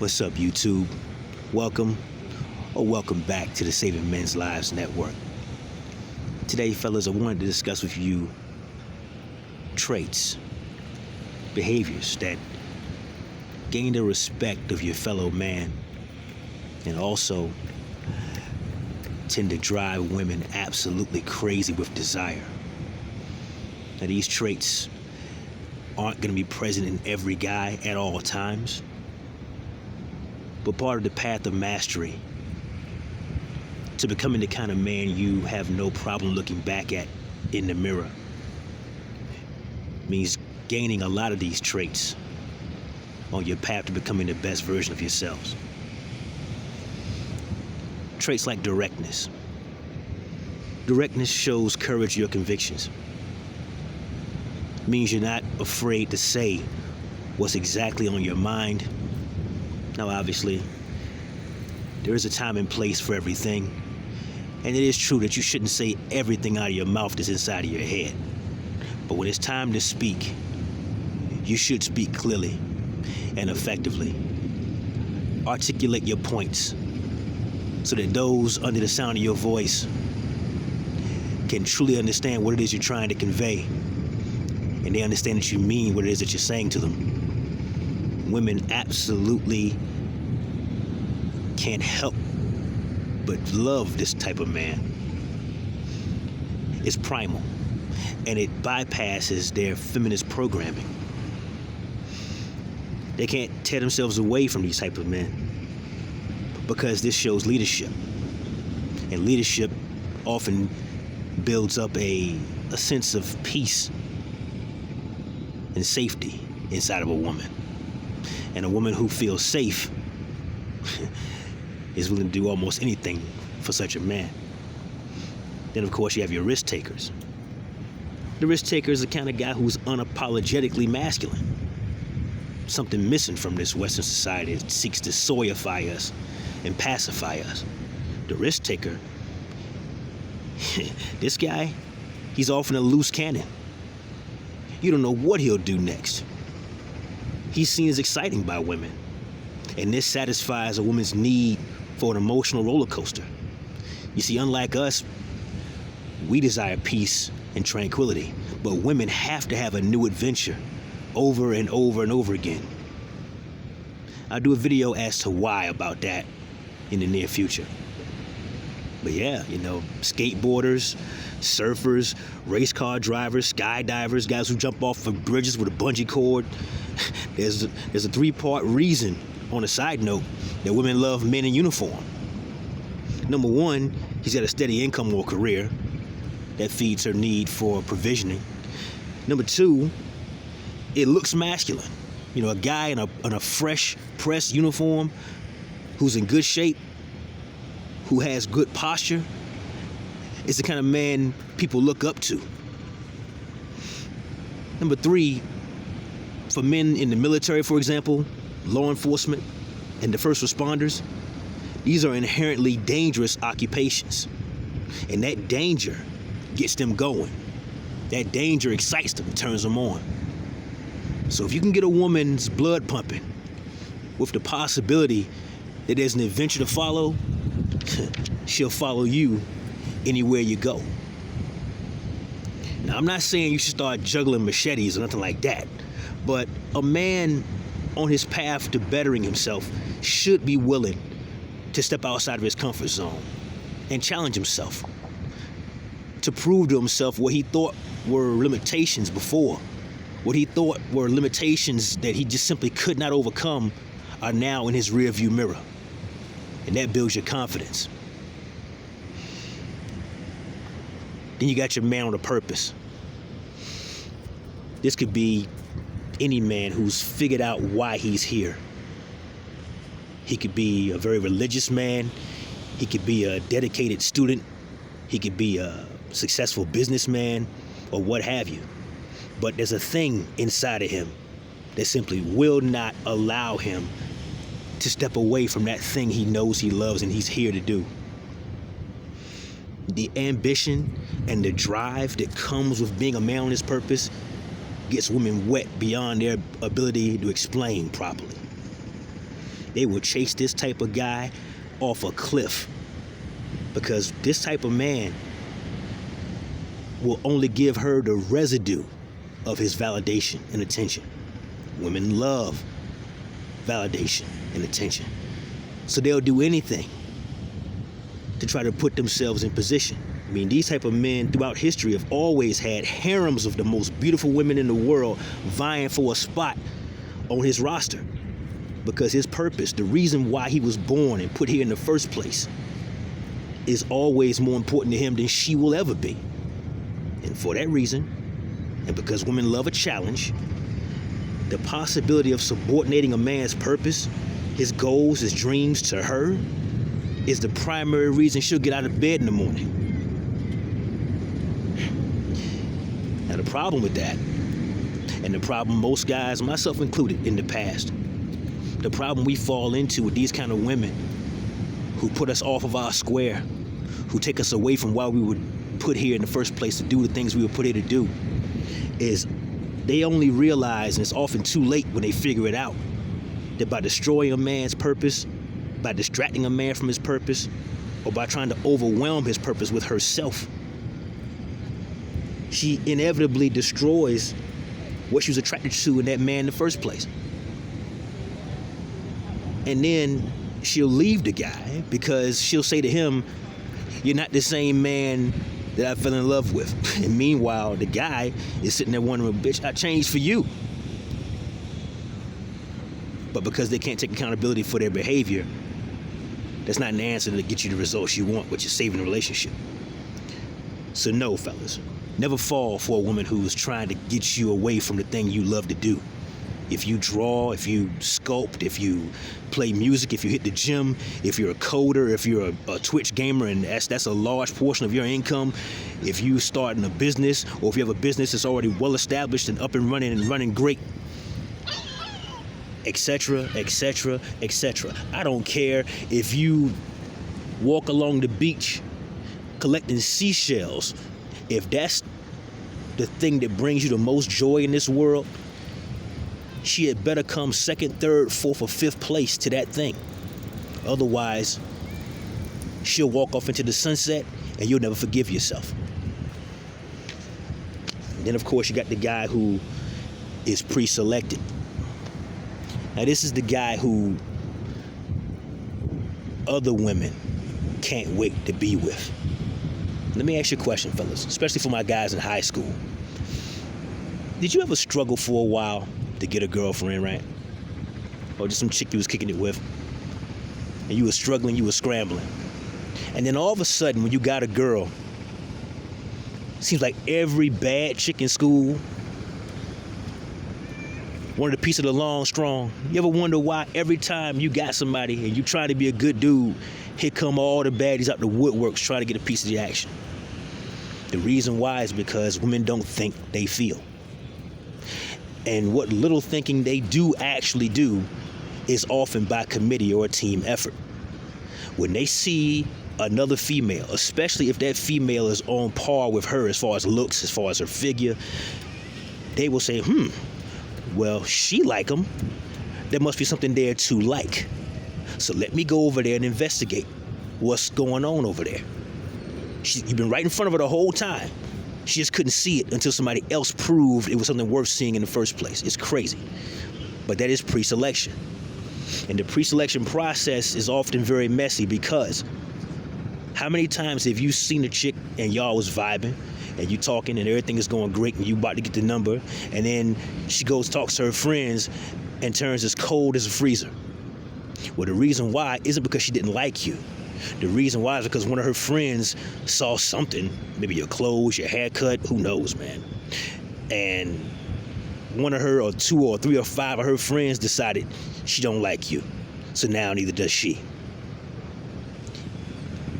What's up, YouTube? Welcome back to the Saving Men's Lives Network. Today, fellas, I wanted to discuss with you traits, behaviors that gain the respect of your fellow man and also tend to drive women absolutely crazy with desire. Now, these traits aren't going to be present in every guy at all times, but part of the path of mastery to becoming the kind of man you have no problem looking back at in the mirror means gaining a lot of these traits on your path to becoming the best version of yourselves. Traits like directness. Directness shows courage in your convictions. It means you're not afraid to say what's exactly on your mind. Now, obviously, there is a time and place for everything, and it is true that you shouldn't say everything out of your mouth that's inside of your head. But when it's time to speak, you should speak clearly and effectively. Articulate your points so that those under the sound of your voice can truly understand what it is you're trying to convey, and they understand that you mean what it is that you're saying to them. Women absolutely can't help but love this type of man. It's primal, and it bypasses their feminist programming. They can't tear themselves away from these type of men because this shows leadership, and leadership often builds up a sense of peace and safety inside of a woman. And a woman who feels safe is willing to do almost anything for such a man. Then, of course, you have your risk takers. The risk taker is the kind of guy who's unapologetically masculine. Something missing from this Western society that seeks to soyify us and pacify us. The risk taker, this guy, he's often a loose cannon. You don't know what he'll do next. He's seen as exciting by women, and this satisfies a woman's need for an emotional roller coaster. You see, unlike us, we desire peace and tranquility, but women have to have a new adventure over and over and over again. I'll do a video as to why about that in the near future. But yeah, skateboarders, surfers, race car drivers, skydivers, guys who jump off of bridges with a bungee cord. There's a three-part reason, on a side note, that women love men in uniform. Number one, he's got a steady income or career that feeds her need for provisioning. Number two, it looks masculine. A guy in a fresh pressed uniform who's in good shape, who has good posture, is the kind of man people look up to. Number three, for men in the military, for example, law enforcement, and the first responders, these are inherently dangerous occupations. And that danger gets them going. That danger excites them, turns them on. So if you can get a woman's blood pumping with the possibility that there's an adventure to follow, she'll follow you anywhere you go. Now, I'm not saying you should start juggling machetes or nothing like that, but a man on his path to bettering himself should be willing to step outside of his comfort zone and challenge himself, to prove to himself what he thought were limitations before, what he thought were limitations that he just simply could not overcome are now in his rearview mirror. And that builds your confidence. Then you got your man on a purpose. This could be any man who's figured out why he's here. He could be a very religious man. He could be a dedicated student. He could be a successful businessman or what have you. But there's a thing inside of him that simply will not allow him to step away from that thing he knows he loves and he's here to do. The ambition and the drive that comes with being a man on his purpose gets women wet beyond their ability to explain properly. They will chase this type of guy off a cliff, because this type of man will only give her the residue of his validation and attention. Women love validation and attention, so they'll do anything to try to put themselves in position. I mean, these type of men throughout history have always had harems of the most beautiful women in the world vying for a spot on his roster, because his purpose, the reason why he was born and put here in the first place, is always more important to him than she will ever be. And for that reason, and because women love a challenge, the possibility of subordinating a man's purpose, his goals, his dreams to her is the primary reason she'll get out of bed in the morning. Now, the problem with that, and the problem most guys, myself included, in the past, the problem we fall into with these kind of women who put us off of our square, who take us away from why we were put here in the first place to do the things we were put here to do, is they only realize, and it's often too late when they figure it out, that by destroying a man's purpose, by distracting a man from his purpose, or by trying to overwhelm his purpose with herself, she inevitably destroys what she was attracted to in that man in the first place. And then she'll leave the guy because she'll say to him, "You're not the same man that I fell in love with." And meanwhile, the guy is sitting there wondering, "Bitch, I changed for you." But because they can't take accountability for their behavior, that's not an answer to get you the results you want, which is saving the relationship. So no, fellas, never fall for a woman who's trying to get you away from the thing you love to do. If you draw, if you sculpt, if you play music, if you hit the gym, if you're a coder, if you're a Twitch gamer, and that's a large portion of your income, if you starting a business, or if you have a business that's already well established and up and running great, etc., etc., etc. I don't care if you walk along the beach collecting seashells. If that's the thing that brings you the most joy in this world, she had better come second, third, fourth, or fifth place to that thing. Otherwise, she'll walk off into the sunset and you'll never forgive yourself. And then, of course, you got the guy who is pre-selected. Now, this is the guy who other women can't wait to be with. Let me ask you a question, fellas, especially for my guys in high school. Did you ever struggle for a while to get a girlfriend, right? Or just some chick you was kicking it with, and you were struggling, you were scrambling, and then all of a sudden, when you got a girl, it seems like every bad chick in school wanted a piece of the long strong. You ever wonder why every time you got somebody and you trying to be a good dude, here come all the baddies out the woodworks trying to get a piece of the action? The reason why is because women don't think, they feel. And what little thinking they do actually do is often by committee or a team effort. When they see another female, especially if that female is on par with her as far as looks, as far as her figure, they will say, well, she like him. There must be something there to like. So let me go over there and investigate what's going on over there. You've been right in front of her the whole time. She just couldn't see it until somebody else proved it was something worth seeing in the first place. It's crazy. But that is pre-selection. And the pre-selection process is often very messy, because how many times have you seen a chick and y'all was vibing and you talking and everything is going great and you about to get the number, and then she goes talks to her friends and turns as cold as a freezer? Well, the reason why isn't because she didn't like you. The reason why is because one of her friends saw something, maybe your clothes, your haircut, who knows, man. And one of her or two or three or five of her friends decided she don't like you. So now neither does she.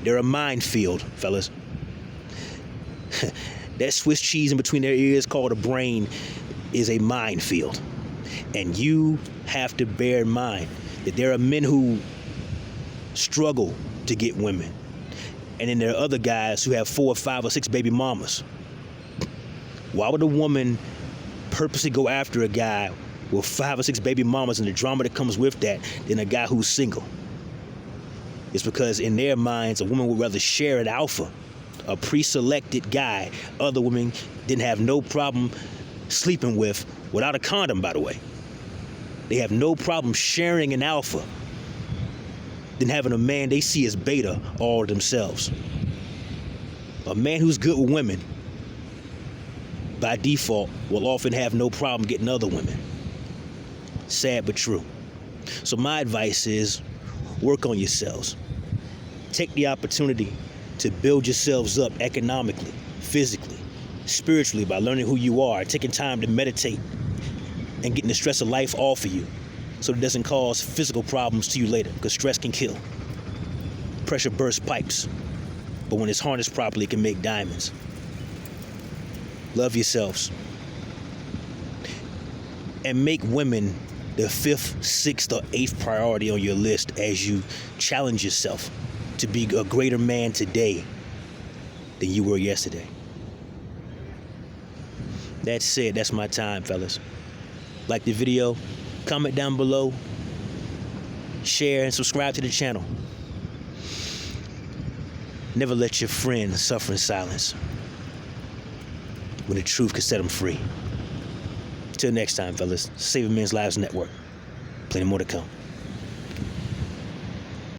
They're a minefield, fellas. That Swiss cheese in between their ears called a brain is a minefield. And you have to bear in mind that there are men who struggle to get women, and then there are other guys who have 4 or 5 or 6 baby mamas. Why would a woman purposely go after a guy with 5 or 6 baby mamas and the drama that comes with that than a guy who's single. It's because in their minds, a woman would rather share an alpha, a pre-selected guy other women didn't have no problem sleeping with, without a condom, by the way. They have no problem sharing an alpha than having a man they see as beta all themselves. A man who's good with women, by default, will often have no problem getting other women. Sad but true. So my advice is, work on yourselves. Take the opportunity to build yourselves up economically, physically, spiritually by learning who you are, taking time to meditate and getting the stress of life off of you so it doesn't cause physical problems to you later, because stress can kill. Pressure bursts pipes, but when it's harnessed properly, it can make diamonds. Love yourselves. And make women the 5th, 6th, or 8th priority on your list as you challenge yourself to be a greater man today than you were yesterday. That said, that's my time, fellas. Like the video, comment down below, share, and subscribe to the channel. Never let your friend suffer in silence when the truth can set them free. Till next time, fellas. Saving Men's Lives Network. Plenty more to come.